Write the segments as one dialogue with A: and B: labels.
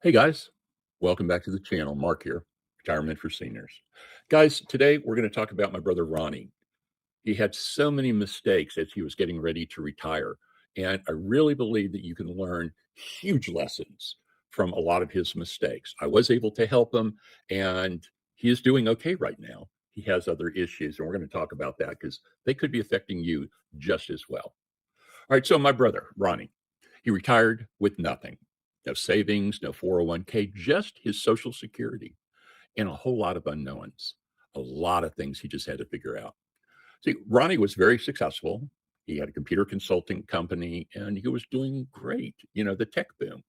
A: Hey guys, welcome back to the channel. Mark here, Retirement for Seniors. Guys, today we're going to talk about my brother Ronnie. He had so many mistakes as he was getting ready to retire. And I really believe that you can learn huge lessons from a lot of his mistakes. I was able to help him, and he is doing okay right now. He has other issues, and we're going to talk about that because they could be affecting you just as well. All right, so my brother, Ronnie, he retired with nothing. No savings, no 401k, just his Social Security and a whole lot of unknowns. A lot of things he just had to figure out. See, Ronnie was very successful. He had a computer consulting company and he was doing great, the tech boom.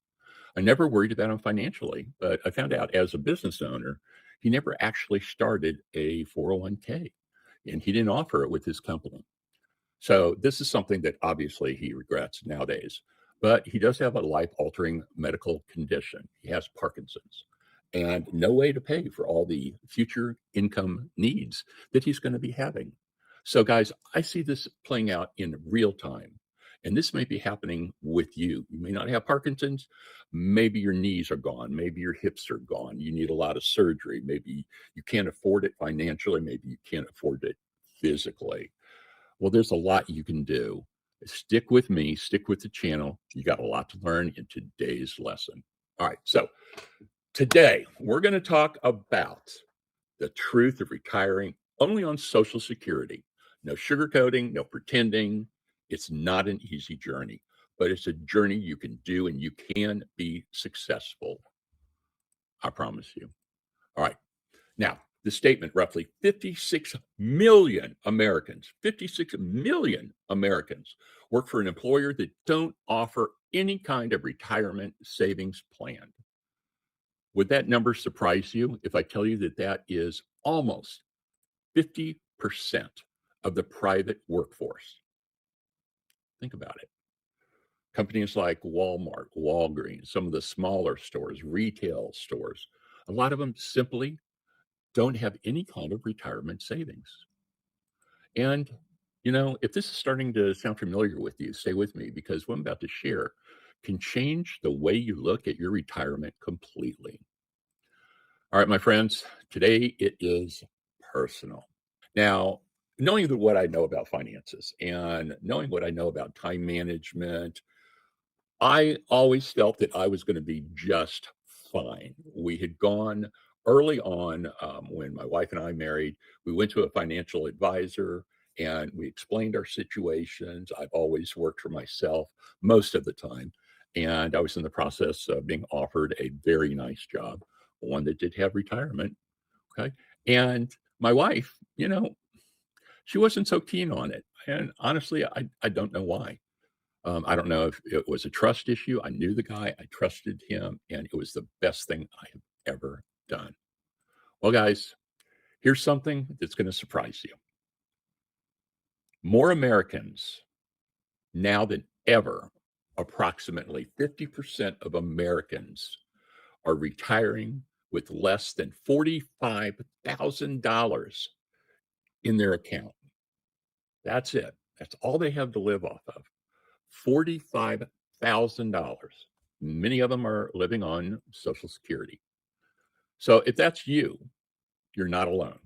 A: I never worried about him financially, but I found out as a business owner, he never actually started a 401k and he didn't offer it with his company. So this is something that obviously he regrets nowadays. But he does have a life-altering medical condition. He has Parkinson's and no way to pay for all the future income needs that he's going to be having. So, guys, I see this playing out in real time. And this may be happening with you. You may not have Parkinson's. Maybe your knees are gone. Maybe your hips are gone. You need a lot of surgery. Maybe you can't afford it financially. Maybe you can't afford it physically. Well, there's a lot you can do. Stick with me, stick with the channel. You got a lot to learn in today's lesson. All right, so today we're going to talk about the truth of retiring only on Social Security. No sugarcoating, no pretending. It's not an easy journey, but it's a journey you can do and you can be successful. I promise you. All right. Now, the statement roughly 56 million Americans work for an employer that don't offer any kind of retirement savings plan. Would that number surprise you if I tell you that that is almost 50% of the private workforce? Think about it. Companies like Walmart, Walgreens, some of the smaller stores, retail stores, a lot of them simply don't have any kind of retirement savings. And, if this is starting to sound familiar with you, stay with me because what I'm about to share can change the way you look at your retirement completely. All right, my friends, today it is personal. Now, knowing what I know about finances and knowing what I know about time management, I always felt that I was going to be just fine. We had gone early on when my wife and I married. We went to a financial advisor and we explained our situations. I've always worked for myself most of the time. And I was in the process of being offered a very nice job, one that did have retirement. Okay. And my wife, she wasn't so keen on it. And honestly, I don't know why. I don't know if it was a trust issue. I knew the guy, I trusted him, and it was the best thing I have ever done. Well, guys, here's something that's going to surprise you. More Americans now than ever, approximately 50% of Americans are retiring with less than $45,000 in their account. That's it. That's all they have to live off of. $45,000. Many of them are living on Social Security. So if that's you, you're not alone.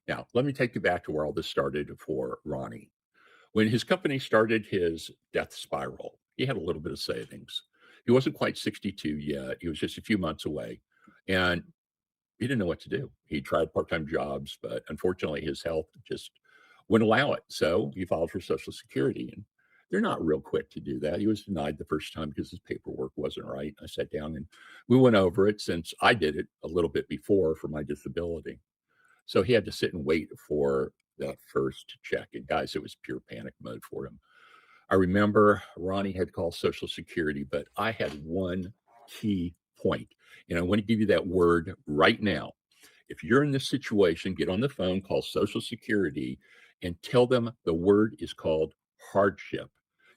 A: Now, let me take you back to where all this started for Ronnie. When his company started his death spiral, he had a little bit of savings. He wasn't quite 62 yet. He was just a few months away. And he didn't know what to do. He tried part-time jobs, but unfortunately his health just wouldn't allow it. So he filed for Social Security. And they're not real quick to do that. He was denied the first time because his paperwork wasn't right. I sat down and we went over it since I did it a little bit before for my disability. So he had to sit and wait for that first check. And guys, it was pure panic mode for him. I remember Ronnie had called Social Security, but I had one key point. And I want to give you that word right now. If you're in this situation, get on the phone, call Social Security, and tell them the word is called hardship.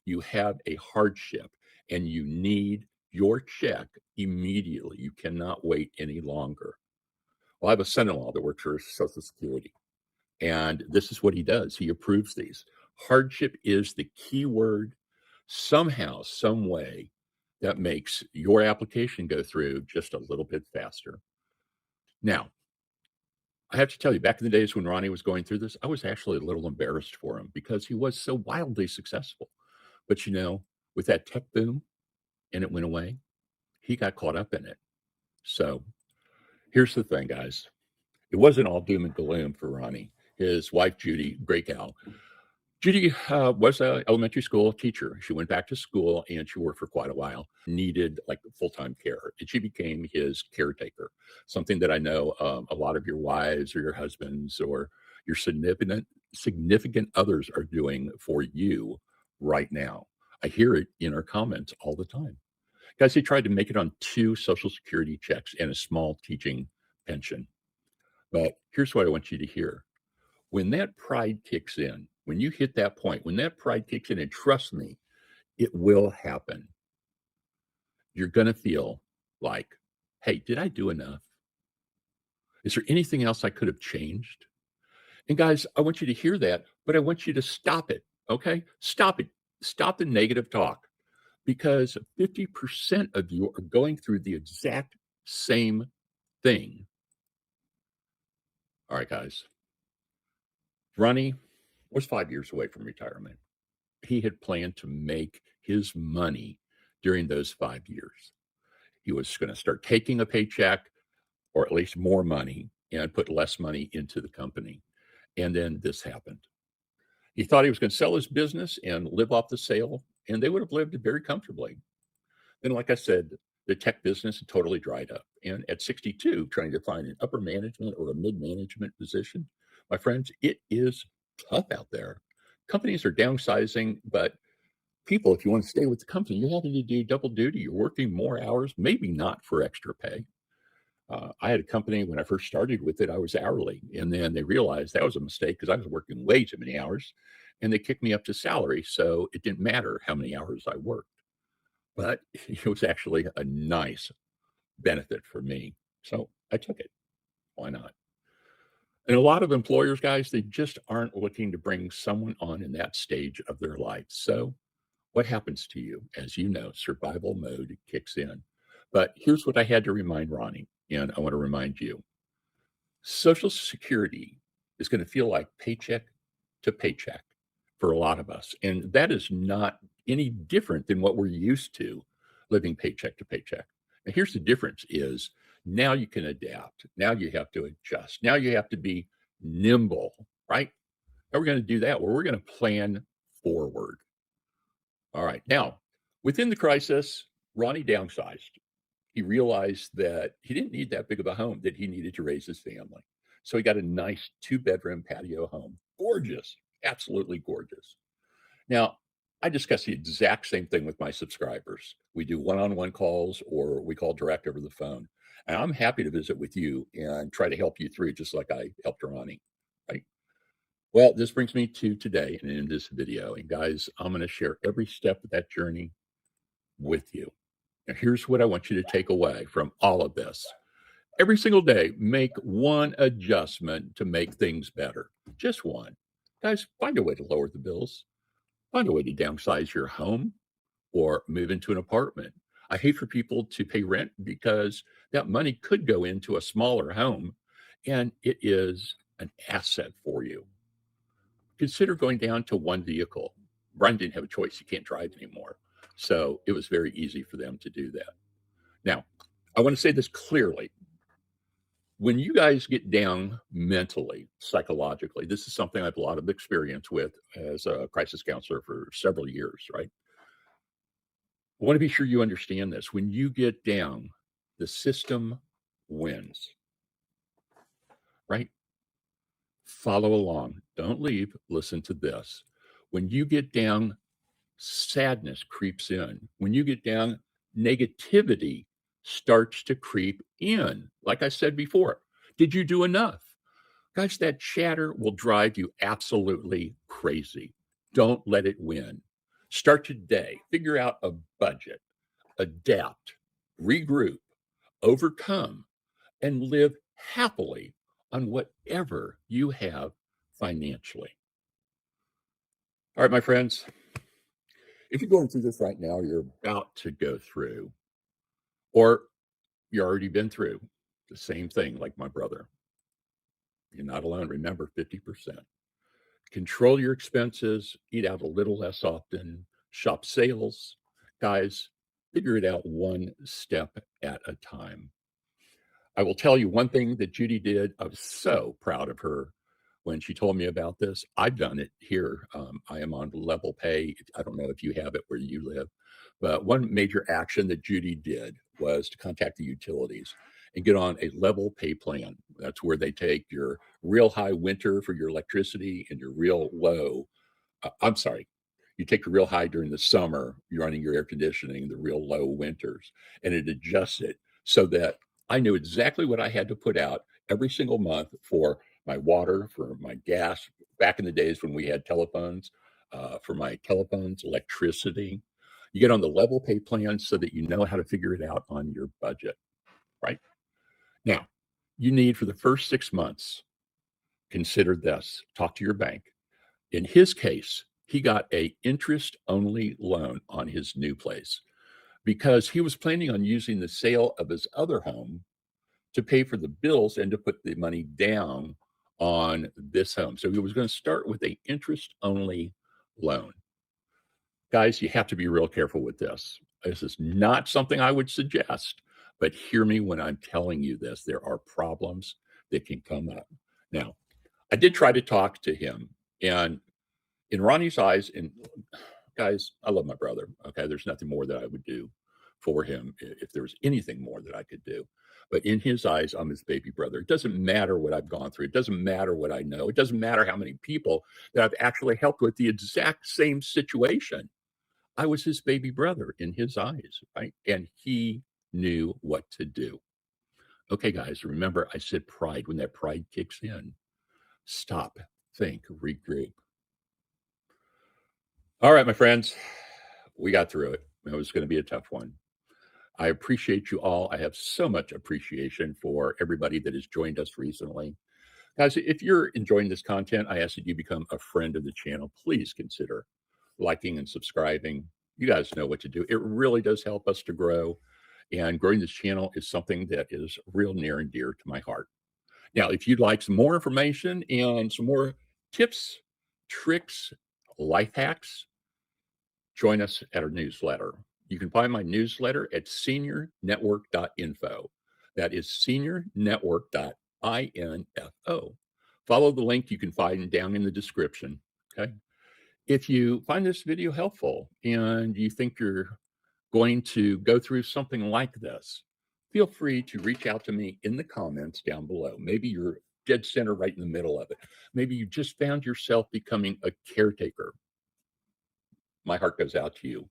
A: You have a hardship and you need your check immediately. You cannot wait any longer. Well, I have a son-in-law that works for Social Security, and this is what he does. He approves these. Hardship is the key word. Somehow, some way, that makes your application go through just a little bit faster. Now, I have to tell you, back in the days when Ronnie was going through this, I was actually a little embarrassed for him because he was so wildly successful. But with that tech boom and it went away, he got caught up in it. So here's the thing, guys. It wasn't all doom and gloom for Ronnie. His wife, Judy, great gal. Judy was an elementary school teacher. She went back to school and she worked for quite a while, needed like full-time care. And she became his caretaker, something that I know a lot of your wives or your husbands or your significant others are doing for you right now. I hear it in our comments all the time. Guys, he tried to make it on 2 Social Security checks and a small teaching pension. But here's what I want you to hear. When that pride kicks in, when you hit that point, when that pride kicks in, and trust me, it will happen, you're going to feel like, hey, did I do enough? Is there anything else I could have changed? And guys, I want you to hear that, but I want you to stop it, okay? Stop it. Stop the negative talk because 50% of you are going through the exact same thing. All right, guys. Ronnie was 5 years away from retirement. He had planned to make his money during those 5 years. He was going to start taking a paycheck or at least more money and put less money into the company. And then this happened. He thought he was going to sell his business and live off the sale, and they would have lived very comfortably. Then, like I said, the tech business had totally dried up. And at 62, trying to find an upper management or a mid-management position, my friends, it is tough out there. Companies are downsizing, but people, if you want to stay with the company, you're having to do double duty. You're working more hours, maybe not for extra pay. I had a company when I first started with it, I was hourly. And then they realized that was a mistake because I was working way too many hours and they kicked me up to salary. So it didn't matter how many hours I worked. But it was actually a nice benefit for me. So I took it. Why not? And a lot of employers, guys, they just aren't looking to bring someone on in that stage of their life. So what happens to you? As you know, survival mode kicks in. But here's what I had to remind Ronnie, and I want to remind you. Social Security is going to feel like paycheck to paycheck for a lot of us. And that is not any different than what we're used to living paycheck to paycheck. And here's the difference is now you can adapt. Now you have to adjust. Now you have to be nimble, right? How are we going to do that? Well, we're going to plan forward. All right. Now, within the crisis, Ronnie downsized. He realized that he didn't need that big of a home, that he needed to raise his family. So he got a nice 2-bedroom patio home. Gorgeous, absolutely gorgeous. Now, I discuss the exact same thing with my subscribers. We do one-on-one calls or we call direct over the phone. And I'm happy to visit with you and try to help you through just like I helped Ronnie, right? Well, this brings me to today and in this video. And guys, I'm going to share every step of that journey with you. Now, here's what I want you to take away from all of this. Every single day, make one adjustment to make things better. Just one. Guys, find a way to lower the bills. Find a way to downsize your home or move into an apartment. I hate for people to pay rent because that money could go into a smaller home and it is an asset for you. Consider going down to one vehicle. Brian didn't have a choice. He can't drive anymore. So it was very easy for them to do that. Now, I want to say this clearly. When you guys get down mentally, psychologically, this is something I have a lot of experience with as a crisis counselor for several years, right? I want to be sure you understand this. When you get down, the system wins, right? Follow along. Don't leave. Listen to this. When you get down, sadness creeps in. When you get down, negativity starts to creep in. Like I said before, did you do enough? Guys, that chatter will drive you absolutely crazy. Don't let it win. Start today. Figure out a budget, adapt, regroup, overcome, and live happily on whatever you have financially. All right, my friends. If you're going through this right now, you're about to go through, or you already been through the same thing like my brother, you're not alone. Remember, 50%. Control your expenses, eat out a little less often, shop sales. Guys, figure it out one step at a time. I will tell you one thing that Judy did. I was so proud of her when she told me about this. I've done it here. I am on level pay. I don't know if you have it where you live, but one major action that Judy did was to contact the utilities and get on a level pay plan. That's where they take your real high winter for your electricity and your real low. I'm sorry. You take the real high during the summer, you're running your air conditioning, the real low winters, and it adjusts it so that I knew exactly what I had to put out every single month for my water, for my gas, back in the days when we had telephones, for my telephones, electricity. You get on the level pay plan so that you know how to figure it out on your budget, right? Now, you need for the first 6 months, consider this, talk to your bank. In his case, he got a interest-only loan on his new place because he was planning on using the sale of his other home to pay for the bills and to put the money down on this home. So he was going to start with a interest-only loan. Guys, you have to be real careful with this. This is not something I would suggest, but hear me when I'm telling you this. There are problems that can come up. Now, I did try to talk to him, and in Ronnie's eyes, and guys, I love my brother. Okay. There's nothing more that I would do for him if there was anything more that I could do. But in his eyes, I'm his baby brother. It doesn't matter what I've gone through. It doesn't matter what I know. It doesn't matter how many people that I've actually helped with the exact same situation. I was his baby brother in his eyes, right? And he knew what to do. Okay, guys, remember I said pride. When that pride kicks in, stop, think, regroup. All right, my friends, we got through it. It was going to be a tough one. I appreciate you all. I have so much appreciation for everybody that has joined us recently. Guys, if you're enjoying this content, I ask that you become a friend of the channel. Please consider liking and subscribing. You guys know what to do. It really does help us to grow. And growing this channel is something that is real near and dear to my heart. Now, if you'd like some more information and some more tips, tricks, life hacks, join us at our newsletter. You can find my newsletter at seniornetwork.info. That is seniornetwork.info. Follow the link you can find down in the description. Okay. If you find this video helpful and you think you're going to go through something like this, feel free to reach out to me in the comments down below. Maybe you're dead center right in the middle of it. Maybe you just found yourself becoming a caretaker. My heart goes out to you.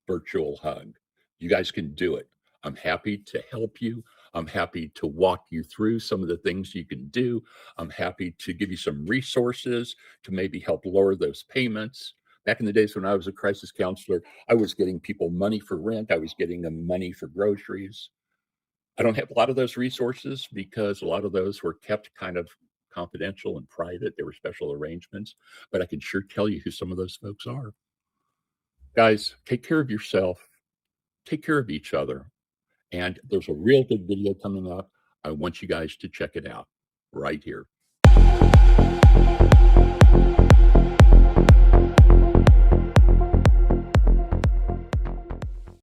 A: Virtual hug. You guys can do it. I'm happy to help you. I'm happy to walk you through some of the things you can do. I'm happy to give you some resources to maybe help lower those payments. Back in the days when I was a crisis counselor, I was getting people money for rent. I was getting them money for groceries. I don't have a lot of those resources because a lot of those were kept kind of confidential and private. They were special arrangements, but I can sure tell you who some of those folks are. Guys, take care of yourself, take care of each other. And there's a real good video coming up. I want you guys to check it out right here.